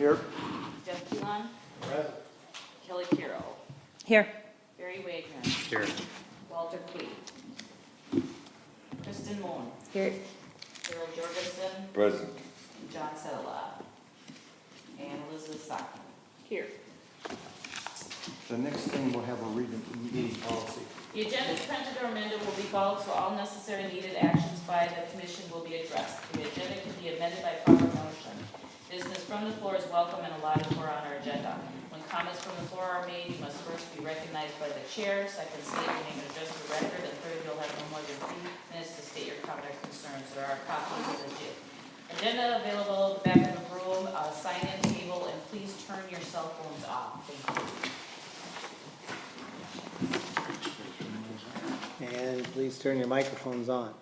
Here. Jeff Pilon, Present. Kelly Carroll, Here. Barry Wagner, Here. Walter Clee, Kristen Moon, Here. Carol Jorgensen, Present. John Sedala, and Elizabeth Socken. Here. The next thing, we'll have a meeting policy. The agenda printed or amended will be followed, so all necessary needed actions by the commission will be addressed. The agenda can be amended by proper motion. Business from the floor is welcome and allotted for on our agenda. When comments from the floor are made, you must first be recognized by the chair, second state your name and address for the record, and third, you'll have no more than 3 minutes to state your comment or concerns. There are copies of the agenda available at the back of the room, sign-in table, and please turn your cell phones off. Thank you. And please turn your microphones on.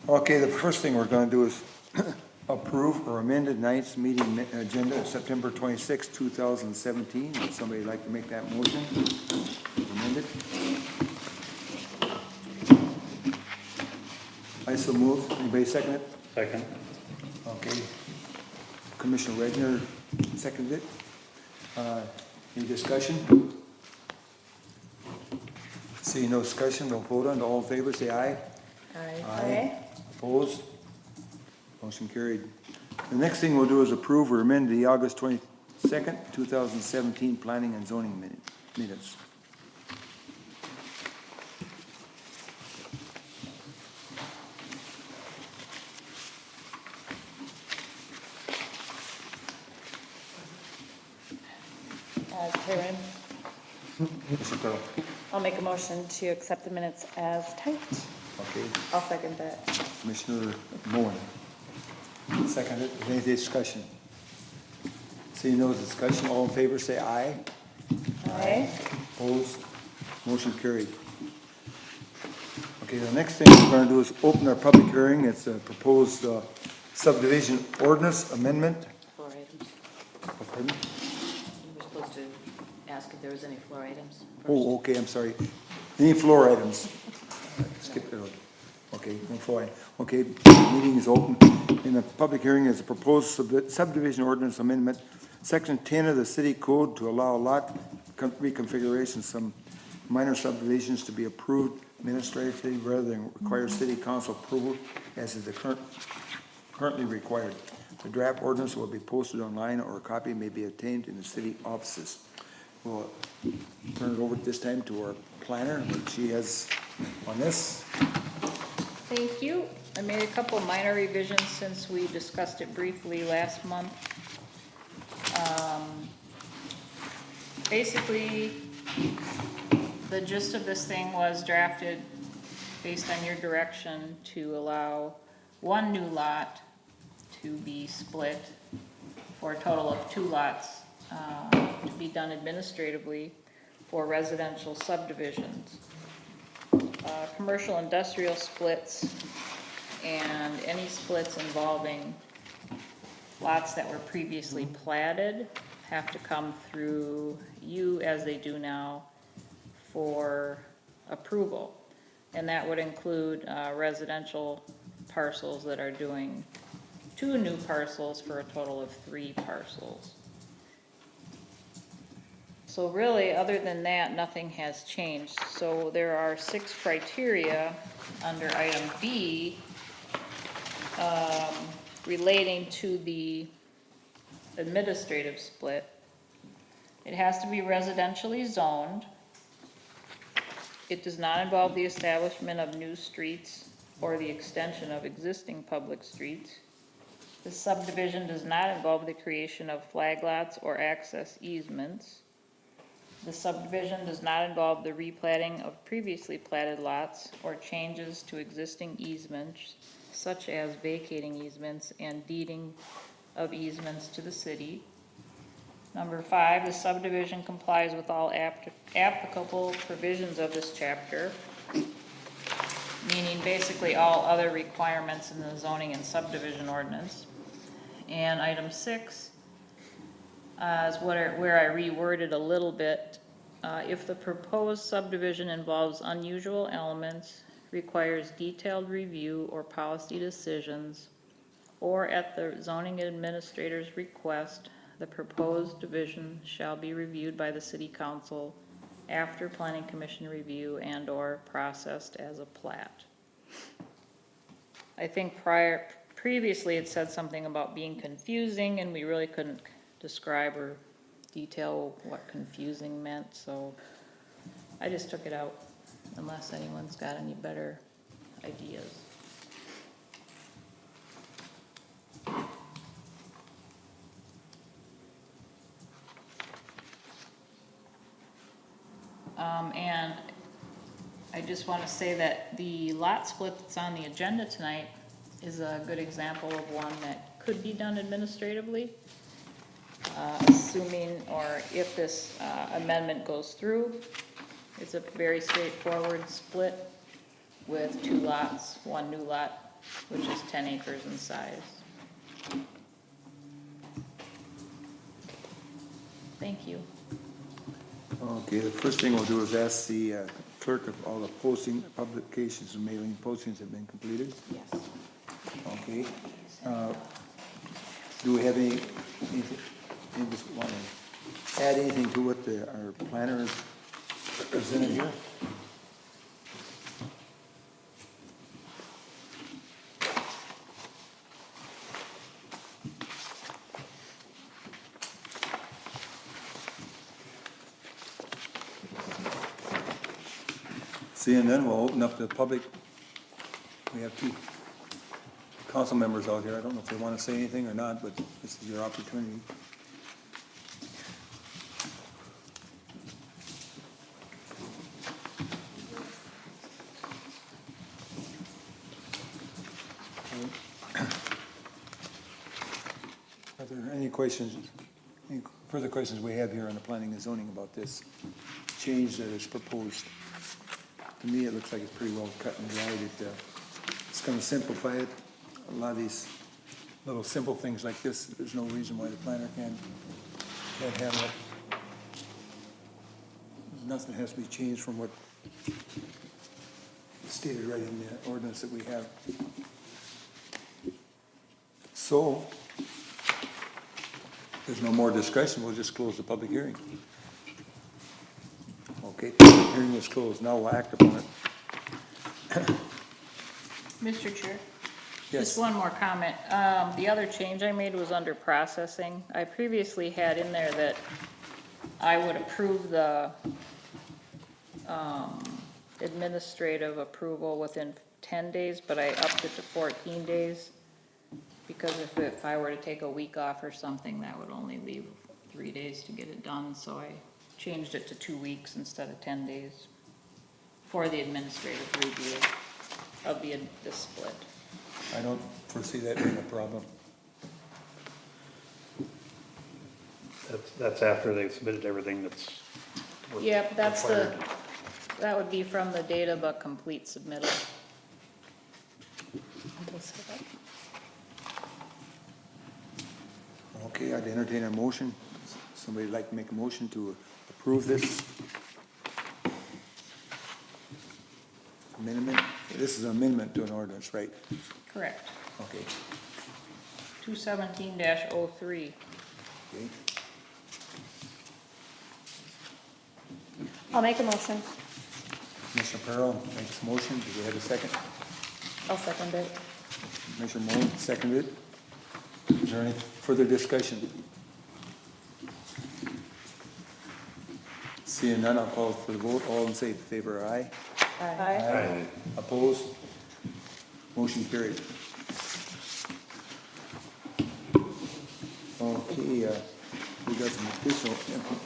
Okay, the first thing we're gonna do is approve or amend tonight's meeting agenda, September 26, 2017. Would somebody like to make that motion? Amend it? I so move. Anybody second it? Second. Okay. Commissioner Wagner seconded it. Any discussion? Seeing no discussion, we'll vote on it. All in favor, say aye. Aye. Opposed? Motion carried. The next thing we'll do is approve or amend the August 22nd, 2017 Planning and Zoning minutes. Karen, Mr. Carroll. I'll make a motion to accept the minutes as typed. Okay. I'll second that. Commissioner Moen. Seconded. Any discussion? Seeing no discussion, all in favor say aye. Aye. Opposed? Motion carried. Okay, the next thing we're gonna do is open our public hearing. It's a proposed subdivision ordinance amendment. Floor items. Pardon? You were supposed to ask if there was any floor items. Oh, okay, I'm sorry. Any floor items? Skip it. Okay, no floor item. Okay, meeting is open. In the public hearing is a proposed subdivision ordinance amendment, section 10 of the city code to allow lot reconfiguration, some minor subdivisions to be approved administratively rather than require city council approval as is currently required. The draft ordinance will be posted online or a copy may be obtained in the city offices. We'll turn it over this time to our planner, what she has on this. Thank you. I made a couple minor revisions since we discussed it briefly last month. Basically, the gist of this thing was drafted based on your direction to allow one new lot to be split for a total of 2 lots to be done administratively for residential subdivisions. Commercial industrial splits and any splits involving lots that were previously platted have to come through you as they do now for approval. And that would include residential parcels that are doing 2 new parcels for a total of 3 parcels. So really, other than that, nothing has changed. So there are 6 criteria under item B relating to the administrative split. It has to be residentially zoned. It does not involve the establishment of new streets or the extension of existing public streets. The subdivision does not involve the creation of flag lots or access easements. The subdivision does not involve the replatting of previously platted lots or changes to existing easements, such as vacating easements and deeding of easements to the city. Number 5, the subdivision complies with all applicable provisions of this chapter, meaning basically all other requirements in the zoning and subdivision ordinance. And item 6 is where I reworded a little bit If the proposed subdivision involves unusual elements, requires detailed review or policy decisions, or at the zoning administrator's request, the proposed division shall be reviewed by the city council after planning commission review and/or processed as a plat. I think previously it said something about being confusing, and we really couldn't describe or detail what confusing meant, so I just took it out, unless anyone's got any better ideas. And I just want to say that the lot split that's on the agenda tonight is a good example of one that could be done administratively. Assuming, or if this amendment goes through, it's a very straightforward split with 2 lots, 1 new lot, which is 10 acres in size. Thank you. Okay, the first thing we'll do is ask the clerk if all the posting, publications and mailing postings have been completed. Yes. Okay. Do we have any just want to add anything to what our planner presented here? Seeing none, we'll open up the public. We have 2 council members out here. I don't know if they want to say anything or not, but this is your opportunity. Are there any questions, any further questions we have here on the planning and zoning about this change that is proposed? To me, it looks like it's pretty well cut and dried. It's going to simplify it. A lot of these little simple things like this, there's no reason why the planner can't handle it. Nothing has to be changed from what is stated right in the ordinance that we have. So, if there's no more discussion, we'll just close the public hearing. Okay, public hearing is closed. Now we'll act upon it. Mr. Chair? Yes. Just one more comment. The other change I made was under processing. I previously had in there that I would approve the administrative approval within 10 days, but I upped it to 14 days. Because if I were to take a week off or something, that would only leave 3 days to get it done, so I changed it to 2 weeks instead of 10 days for the administrative review of the split. I don't foresee that being a problem. That's after they've submitted everything that's. Yep, that's required. that would be from the date of a complete submittal. Okay, I'd entertain a motion. Somebody like to make a motion to approve this amendment? This is an amendment to an ordinance, right? Correct. Okay. 217-03. Okay. I'll make a motion. Commissioner Pearl makes a motion. Do we have a second? I'll second it. Commissioner Moore, seconded. Is there any further discussion? Seeing none, I'll call for the vote. All in favor, aye. Aye. Opposed? Motion carried. Okay, we got some additional,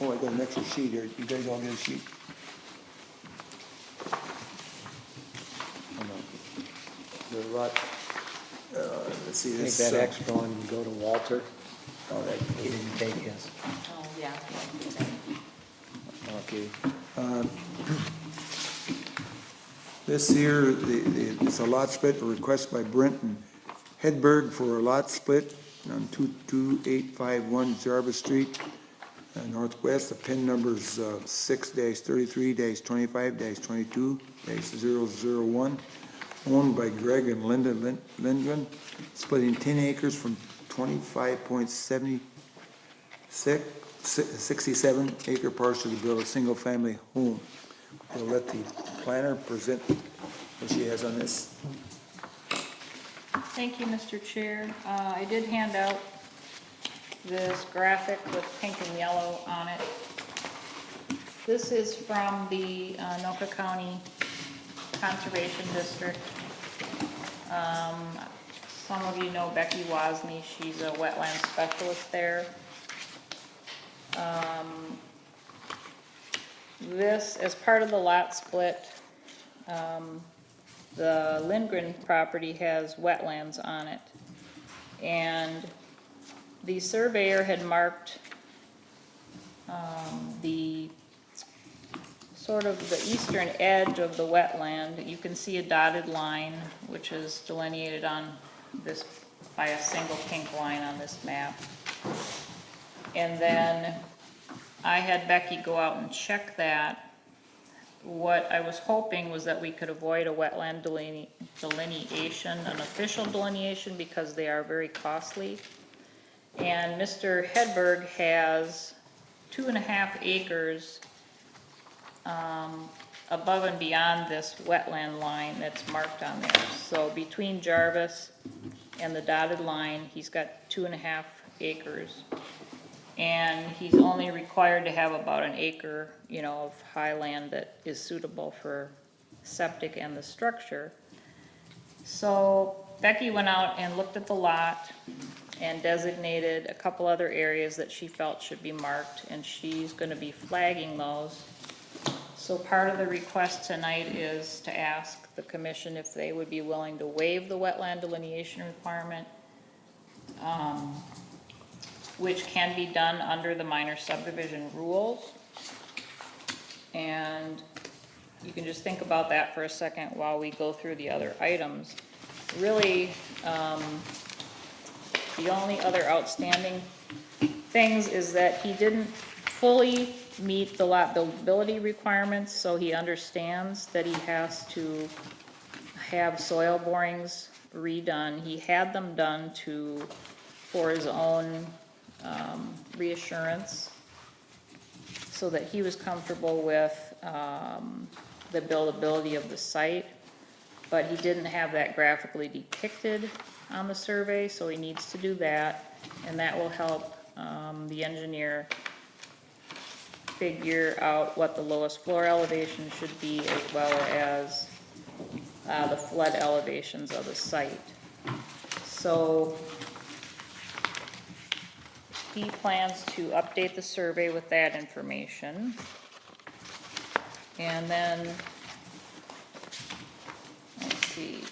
oh, I got an extra sheet here. You guys all get a sheet? Hold on. The lot, let's see, Take this. that extra one and go to Walter. Oh, that, He didn't take his. Oh, yeah. okay. This here, it's a lot split, a request by Brenton Hedberg for a lot split on 22851 Jarvis Street. Northwest, the PIN number's 6-33-25-22-001, owned by Greg and Linda Lindgren, splitting 10 acres from 67 acre parcel to build a single-family home. We'll let the planner present what she has on this. Thank you, Mr. Chair. I did hand out this graphic with pink and yellow on it. This is from the Anoka County Conservation District. Some of you know Becky Wozni, she's a wetland specialist there. This, as part of the lot split, the Lindgren property has wetlands on it. And the surveyor had marked the sort of the eastern edge of the wetland. You can see a dotted line, which is delineated on this by a single pink line on this map. And then I had Becky go out and check that. What I was hoping was that we could avoid a wetland delineation, an official delineation, because they are very costly. And Mr. Hedberg has 2.5 acres above and beyond this wetland line that's marked on there. So between Jarvis and the dotted line, he's got 2.5 acres. And he's only required to have about an acre, you know, of high land that is suitable for septic and the structure. So Becky went out and looked at the lot and designated a couple other areas that she felt should be marked, and she's gonna be flagging those. So part of the request tonight is to ask the commission if they would be willing to waive the wetland delineation requirement, which can be done under the minor subdivision rules. And you can just think about that for a second while we go through the other items. Really, the only other outstanding things is that he didn't fully meet the lot buildability requirements, so he understands that he has to have soil borings redone. He had them done for his own reassurance, so that he was comfortable with the buildability of the site, but he didn't have that graphically depicted on the survey, so he needs to do that, and that will help the engineer figure out what the lowest floor elevation should be, as well as the flood elevations of the site. So he plans to update the survey with that information. And then, let's see,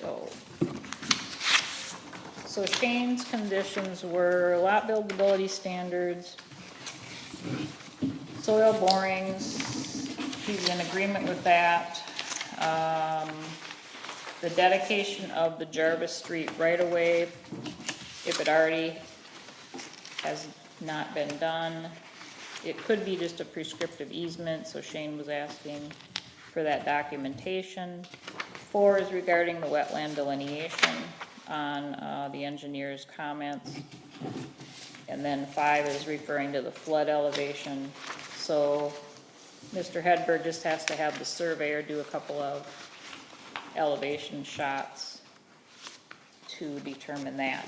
so Shane's conditions were lot buildability standards, soil borings, he's in agreement with that. The dedication of the Jarvis Street right-of-way, if it already has not been done. It could be just a prescriptive easement, so Shane was asking for that documentation. 4 is regarding the wetland delineation on the engineer's comments. And then 5 is referring to the flood elevation. So Mr. Hedberg just has to have the surveyor do a couple of elevation shots to determine that.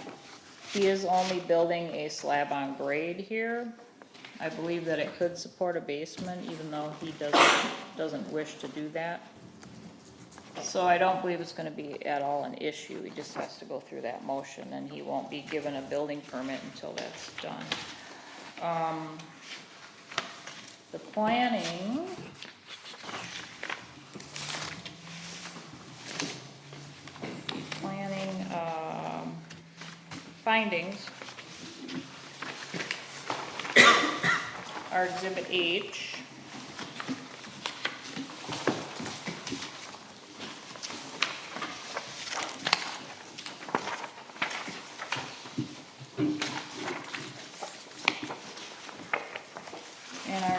He is only building a slab on grade here. I believe that it could support a basement, even though he doesn't wish to do that. So I don't believe it's gonna be at all an issue. He just has to go through that motion, and he won't be given a building permit until that's done. The planning, findings are Exhibit H.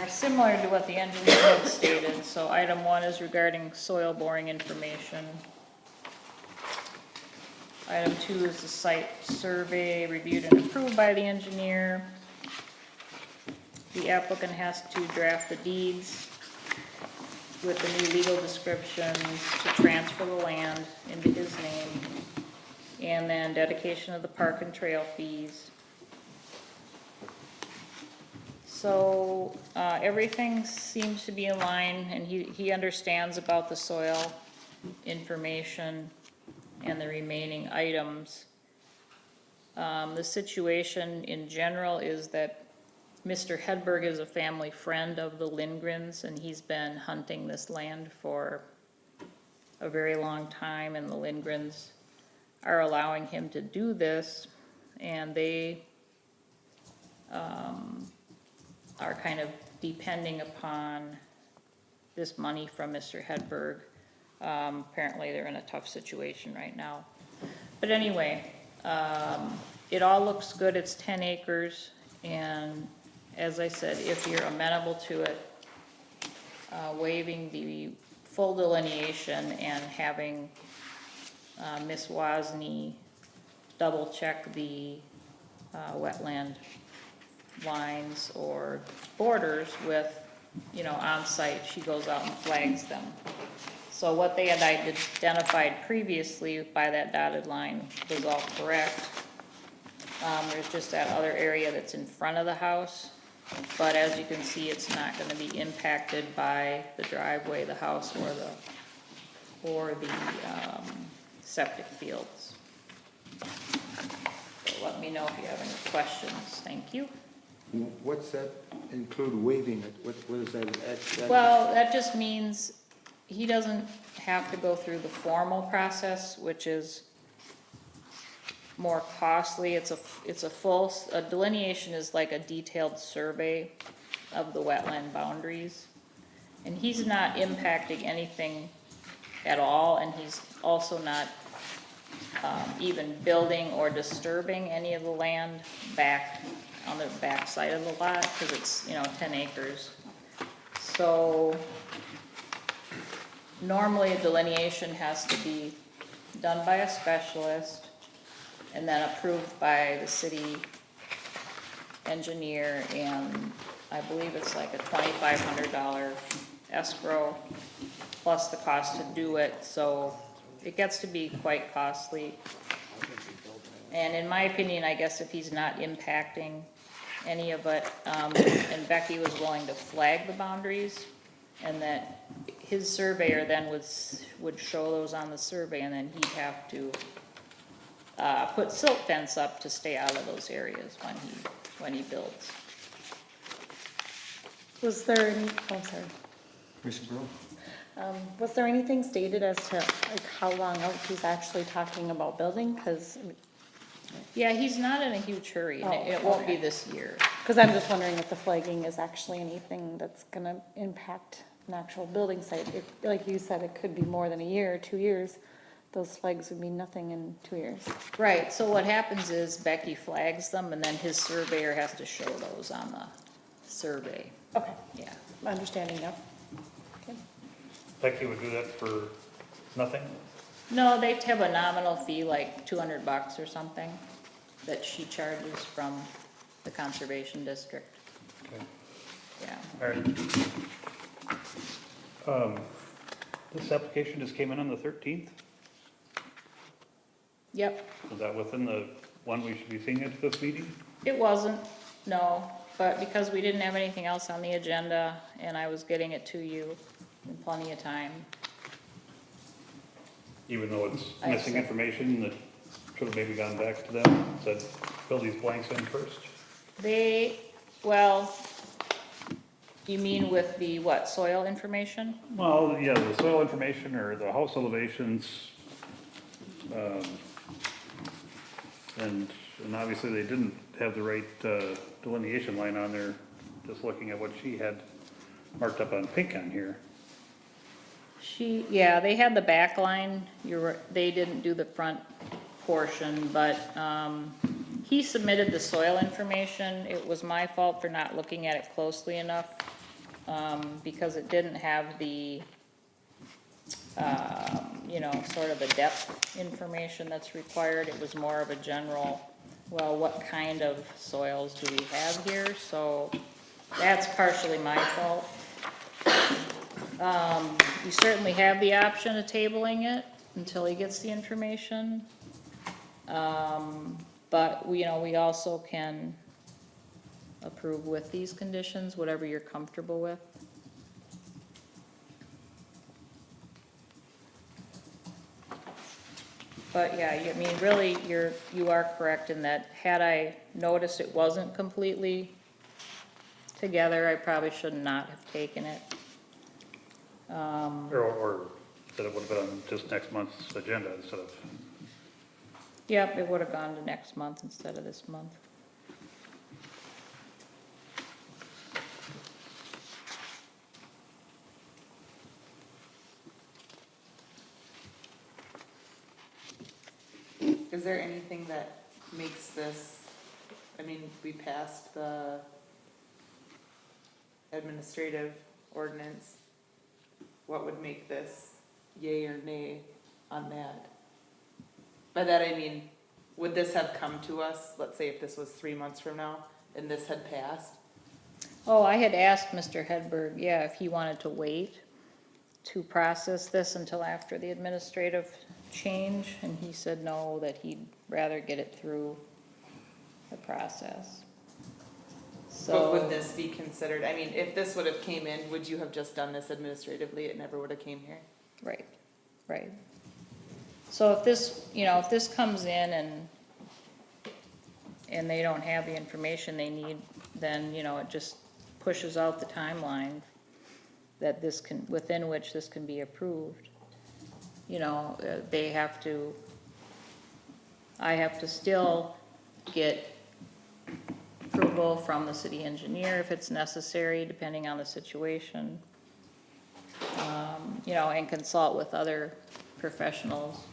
are similar to what the engineer had stated. So item 1 is regarding soil boring information. Item 2 is the site survey reviewed and approved by the engineer. The applicant has to draft the deeds with the new legal descriptions to transfer the land into his name. And then dedication of the park and trail fees. So, everything seems to be in line, and he understands about the soil information and the remaining items. The situation in general is that Mr. Hedberg is a family friend of the Lindgrens, and he's been hunting this land for a very long time, and the Lindgrens are allowing him to do this, and they are kind of depending upon this money from Mr. Hedberg. Apparently they're in a tough situation right now. But anyway, it all looks good. It's 10 acres, and as I said, if you're amenable to it, waiving the full delineation and having Ms. Wozni double check the wetland lines or borders with, on site, she goes out and flags them. So what they had identified previously by that dotted line was all correct. There's just that other area that's in front of the house, but as you can see, it's not gonna be impacted by the driveway, the house, or the septic fields. So let me know if you have any questions. Thank you. What's that include waiving it? What is that? Well, that just means he doesn't have to go through the formal process, which is more costly. It's a delineation is like a detailed survey of the wetland boundaries. And he's not impacting anything at all, and he's also not even building or disturbing any of the land back on the back side of the lot, because it's, 10 acres. So normally a delineation has to be done by a specialist and then approved by the city engineer, and I believe it's like a $2,500 escrow plus the cost to do it, so it gets to be quite costly. And in my opinion, I guess if he's not impacting any of it, and Becky was willing to flag the boundaries, and that his surveyor then would show those on the survey, and then he'd have to put silt fence up to stay out of those areas when he builds. Was there any, oh, sorry. Commissioner Burrow? Was there anything stated as to like how long out he's actually talking about building? Because Yeah, he's not in a huge hurry, and it Oh, won't be okay. this year. I'm just wondering if the flagging is actually anything that's gonna impact an actual building site. Like you said, it could be more than a year or 2 years. Those flags would mean nothing in 2 years. Right, so what happens is Becky flags them, and then his surveyor has to show those on the survey, Okay, yeah. my understanding now. Okay. Becky would do that for nothing? No, they have a nominal fee, like $200 or something, that she charges from the conservation district, Okay, yeah. all right. This application just came in on the 13th? Yep, Is that within the one we should be seeing at this meeting? it wasn't, no, but because we didn't have anything else on the agenda, and I was getting it to you in plenty of time. Even though it's I missing accept. information that should have maybe gone back to them, said fill these blanks in first? Well, you mean with the what, soil information? Well, yeah, the soil information or the house elevations, and obviously they didn't have the right delineation line on there, just looking at what she had marked up on pink on here. Yeah, they had the back line, they didn't do the front portion, but, he submitted the soil information. It was my fault for not looking at it closely enough. because it didn't have the, sort of the depth information that's required. It was more of a general, well, what kind of soils do we have here? So that's partially my fault. You certainly have the option of tabling it until he gets the information. But we also can approve with these conditions, whatever you're comfortable with. But yeah, I mean, really, you are correct in that had I noticed it wasn't completely together, I probably should not have taken it. Or that it would have been on just next month's agenda instead of, Yep, it would have gone to next month instead of this month. Is there anything that makes this, I mean, we passed the administrative ordinance. What would make this yay or nay on that? By that I mean, would this have come to us, let's say if this was 3 months from now, and this had passed? Oh, I had asked Mr. Hedberg, yeah, if he wanted to wait to process this until after the administrative change, and he said no, that he'd rather get it through the process. But would So, this be considered, I mean, if this would have came in, would you have just done this administratively, it never would have came here? right. So if this comes in and they don't have the information they need, then, it just pushes out the timeline that within which this can be approved. I have to still get approval from the city engineer if it's necessary, depending on the situation. And consult with other professionals.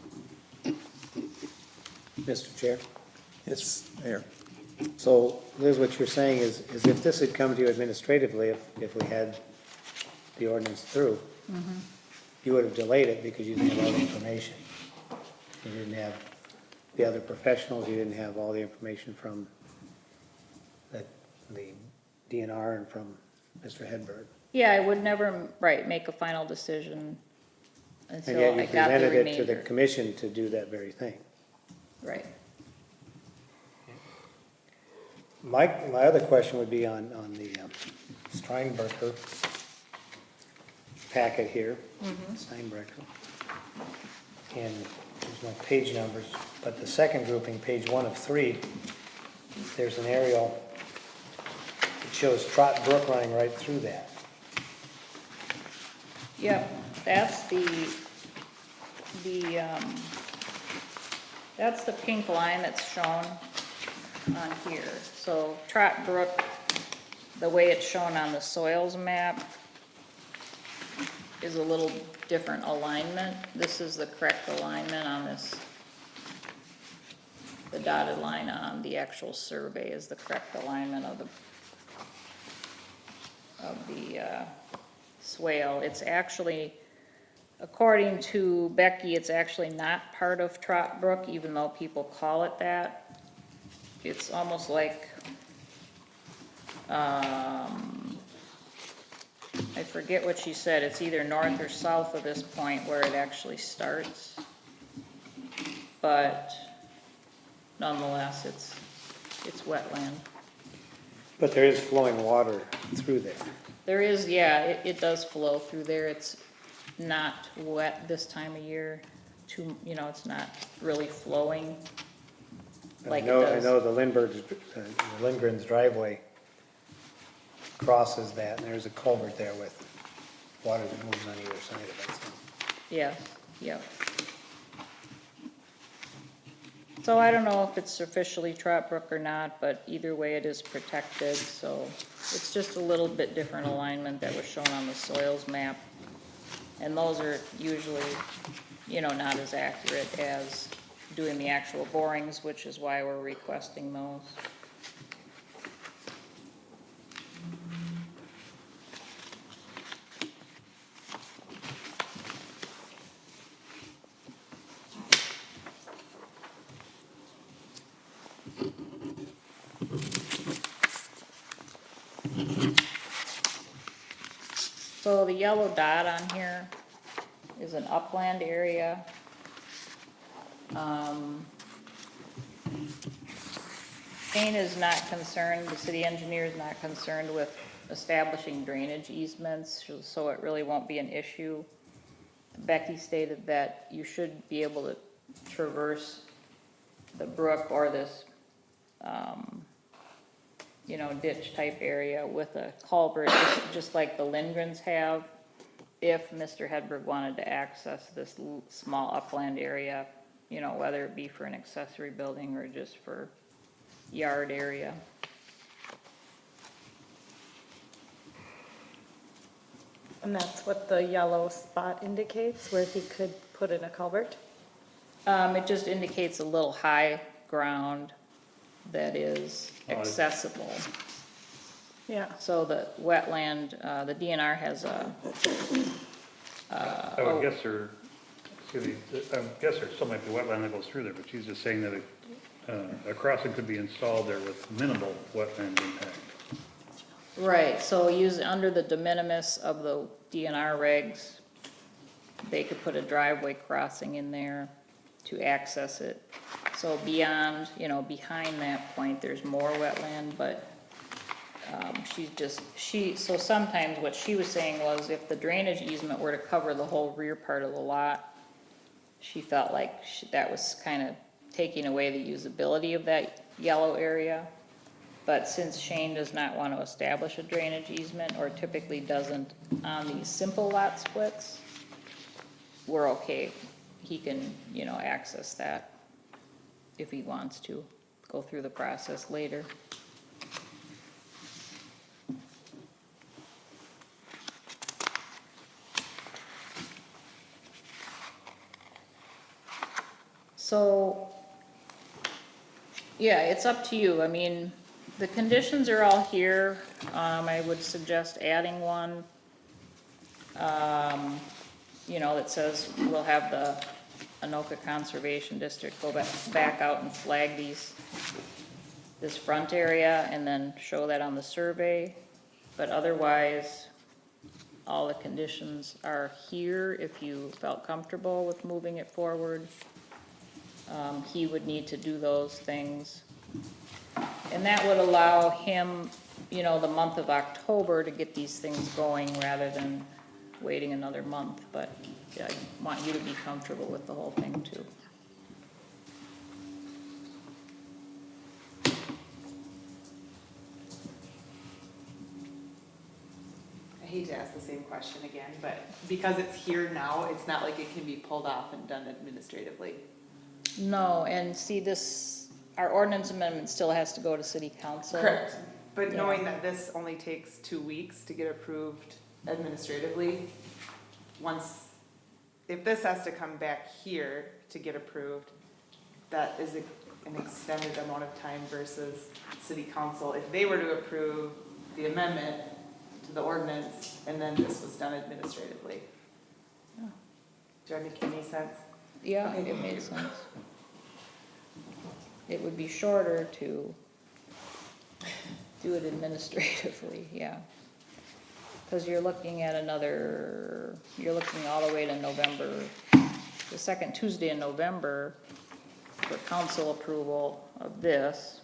Mr. Chair, Yes, Mayor. so Liz, what you're saying is if this had come to you administratively, if we had the ordinance through, you would have delayed it because you didn't have all the information. You didn't have the other professionals, you didn't have all the information from the DNR and from Mr. Hedberg. Yeah, I would never, make a final decision And until yet I you got the presented it to the remainder. commission to do that very thing. Right. My other question would be on the Steinbrecher packet here, Steinbrecher. And there's no page numbers, but the second grouping, page 1 of 3, there's an aerial that shows Trot Brook running right through that. Yep, that's that's the pink line that's shown on here. So Trot Brook, the way it's shown on the soils map, is a little different alignment. This is the correct alignment on this. The dotted line on the actual survey is the correct alignment of the swale. It's actually, according to Becky, it's actually not part of Trot Brook, even though people call it that. It's almost like, I forget what she said, it's either north or south of this point where it actually starts. But nonetheless, it's wetland. But there is flowing water through there. There is, yeah, it does flow through there. It's not wet this time of year. It's not really flowing like it I does. know the Lindgren's driveway crosses that, and there's a culvert there with water that moves on either side of it, so. Yeah, yeah. So I don't know if it's officially Trot Brook or not, but either way it is protected, so it's just a little bit different alignment that was shown on the soils map. And those are usually, not as accurate as doing the actual borings, which is why we're requesting those. So the yellow dot on here is an upland area. Shane is not concerned, the city engineer is not concerned with establishing drainage easements, so it really won't be an issue. Becky stated that you should be able to traverse the brook or this, ditch type area with a culvert, just like the Lindgrens have. If Mr. Hedberg wanted to access this small upland area, whether it be for an accessory building or just for yard area. And that's what the yellow spot indicates, where he could put in a culvert? It just indicates a little high ground that is accessible. Yeah. So the wetland, the DNR has I would guess there, I guess there still might be wetland that goes through there, but she's just saying that a crossing could be installed there with minimal wetland impact. Right, so under the de minimis of the DNR regs, they could put a driveway crossing in there to access it. So beyond, behind that point, there's more wetland, but so sometimes what she was saying was if the drainage easement were to cover the whole rear part of the lot, she felt like that was kind of taking away the usability of that yellow area. But since Shane does not want to establish a drainage easement, or typically doesn't on these simple lot splits, we're okay. He can, access that if he wants to, go through the process later. So, yeah, it's up to you. I mean, the conditions are all here. I would suggest adding one, that says we'll have the Anoka Conservation District go back out and flag this front area and then show that on the survey. But otherwise, all the conditions are here if you felt comfortable with moving it forward. He would need to do those things. And that would allow him, the month of October to get these things going rather than waiting another month. But yeah, I want you to be comfortable with the whole thing too. I hate to ask the same question again, but because it's here now, it's not like it can be pulled off and done administratively. No, and see our ordinance amendment still has to go to city council. Correct. But Yeah. knowing that this only takes 2 weeks to get approved administratively, if this has to come back here to get approved, that is an extended amount of time versus city council. If they were to approve the amendment to the ordinance and then this was done administratively. Yeah. Do I make any sense? Yeah, Okay. it made sense. It would be shorter to do it administratively, yeah. Because you're looking all the way to November, the second Tuesday in November for council approval of this,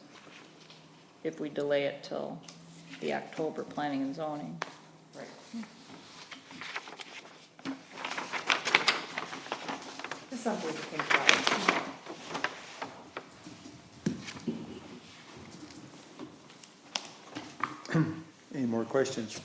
if we delay it till the October planning and zoning. Right. Just something to think about. Any more questions?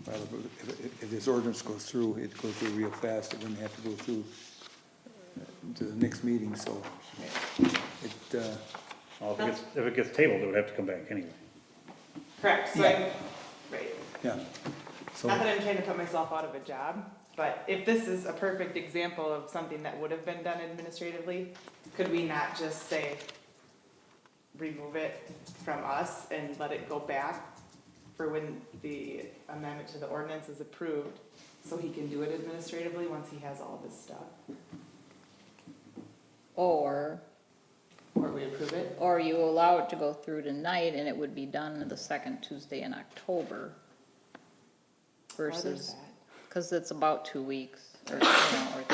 Well, if this ordinance goes through, it'd go through real fast. It wouldn't have to go through to the next meeting, so it, Well, if it gets tabled, it would have to come back anyway. Correct, so Yeah. right. yeah. So, Not that I'm trying to put myself out of a job, but if this is a perfect example of something that would have been done administratively, could we not just say, remove it from us and let it go back for when the amendment to the ordinance is approved, so he can do it administratively once he has all this stuff? Or Or we approve it? you allow it to go through tonight and it would be done the second Tuesday in October Why does versus, that? because it's about 2 weeks or, or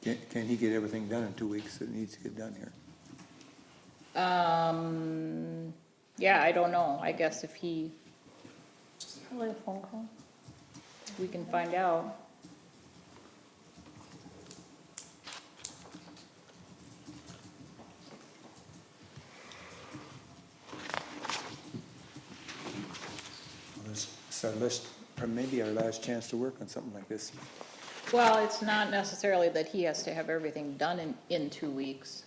3. Can he get everything done in 2 weeks that needs to get done here? Yeah, I don't know. I guess if he, Probably a phone call. we can find out. Well, it's our list, or maybe our last chance to work on something like this. Well, it's not necessarily that he has to have everything done in 2 weeks.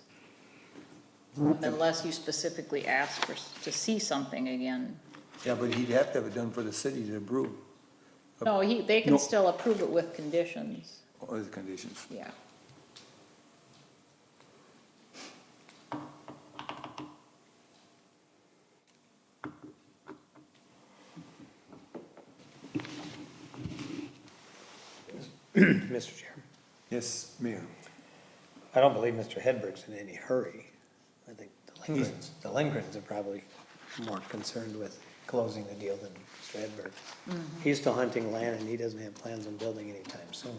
Unless you specifically ask to see something again. Yeah, but he'd have to have it done for the city to approve, No, they can No. still approve it with conditions, all the conditions. yeah. Mr. Chair, Yes, Mayor. I don't believe Mr. Hedberg's in any hurry. I think the Lindgrens are probably more concerned with closing the deal than Mr. Hedberg. He's still hunting land and he doesn't have plans on building anytime soon.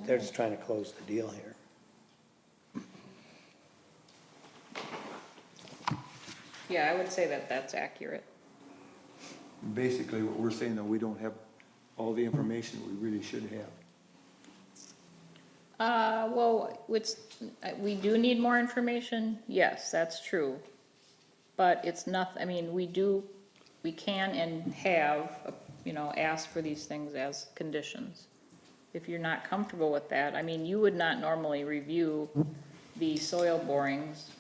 They're just trying to close the deal here. Yeah, I would say that that's accurate. Basically, what we're saying, that we don't have all the information we really should have. Well, we do need more information, yes, that's true. But it's not, I mean, we can and have, asked for these things as conditions. If you're not comfortable with that, I mean, you would not normally review the soil borings.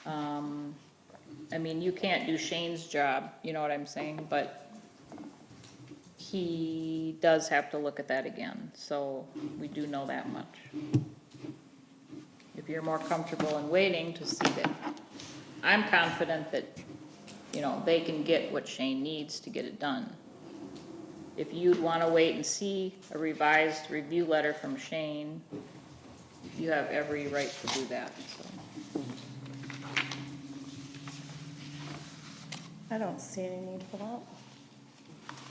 I mean, you can't do Shane's job, you know what I'm saying, but he does have to look at that again, so we do know that much. If you're more comfortable in waiting to see that, I'm confident that, they can get what Shane needs to get it done. If you'd wanna wait and see a revised review letter from Shane, you have every right to do that, so. I don't see any need for that.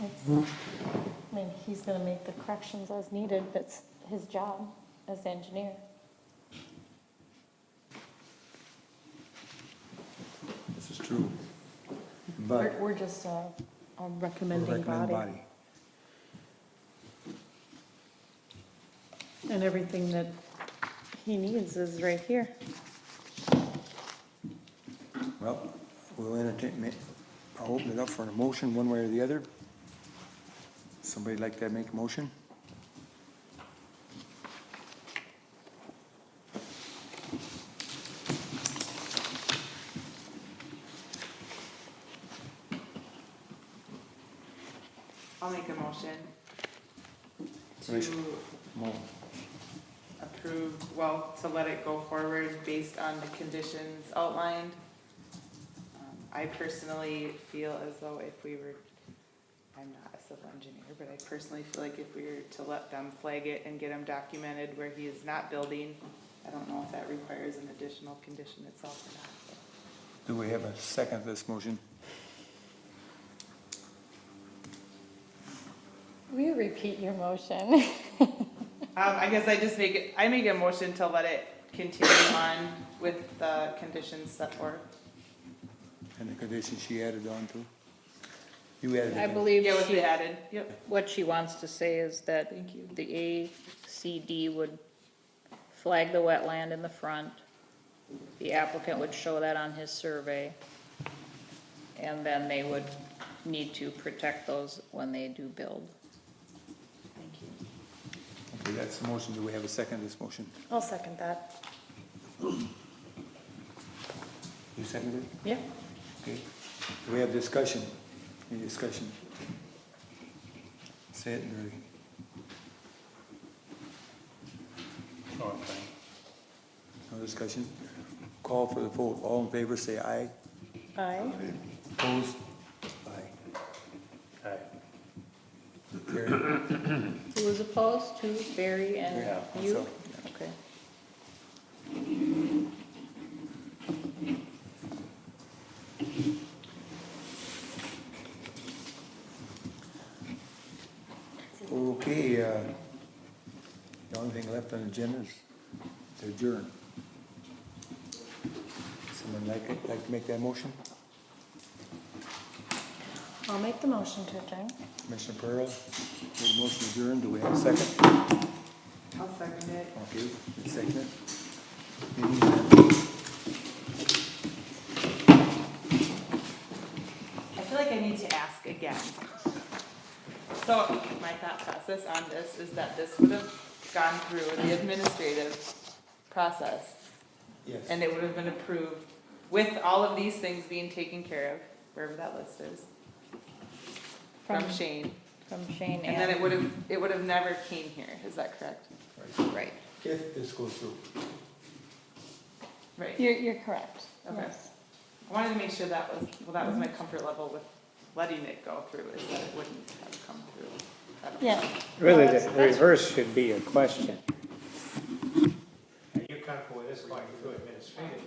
I mean, he's gonna make the corrections as needed, that's his job as the engineer. This is true. But We're just a recommending recommend body. body. And everything that he needs is right here. Well, we'll entertain, I'll open it up for a motion one way or the other. Somebody like to make a motion? I'll make a motion Commissioner. to Mo. approve, well, to let it go forward based on the conditions outlined. I personally feel as though if we were, I'm not a civil engineer, but I personally feel like if we were to let them flag it and get them documented where he is not building, I don't know if that requires an additional condition itself or not. Do we have a second to this motion? Will you repeat your motion? I guess I make a motion to let it continue on with the conditions set forth. And the condition she added on to? You added it. I believe Yeah, with she, the added, yep. what she wants to say is that Thank you. the ACD would flag the wetland in the front. The applicant would show that on his survey. And then they would need to protect those when they do build. Thank you. Okay, that's the motion. Do we have a second to this motion? I'll second that. You seconded it? Yeah. Okay. Do we have discussion? Any discussion? Say it, Barry. Oh, I'm fine. discussion? Call for the vote. All in favor, say aye. Aye. Opposed? Aye. Aye. Carried. Who was opposed? Two, Barry and Yeah, you? so, Okay. Okay, the only thing left on the agenda is to adjourn. Someone like to make that motion? I'll make the motion to adjourn. Commissioner Pearl, made a motion to adjourn. Do we have a second? I'll second it. Okay, second it. Meeting I feel like I need to ask again. So my thought process on this is that this would have gone through the administrative process Yes. and it would have been approved with all of these things being taken care of, wherever that list is, from Shane. From Shane And then and, it would have never came here, is that correct? right. If this goes through. Right. You're correct. Okay. Yes. I wanted to make sure that was my comfort level with letting it go through, is that it wouldn't have come through. I don't know. Yeah. Really, No, the that's- reverse should be a question. Are you comfortable with this going through administrative?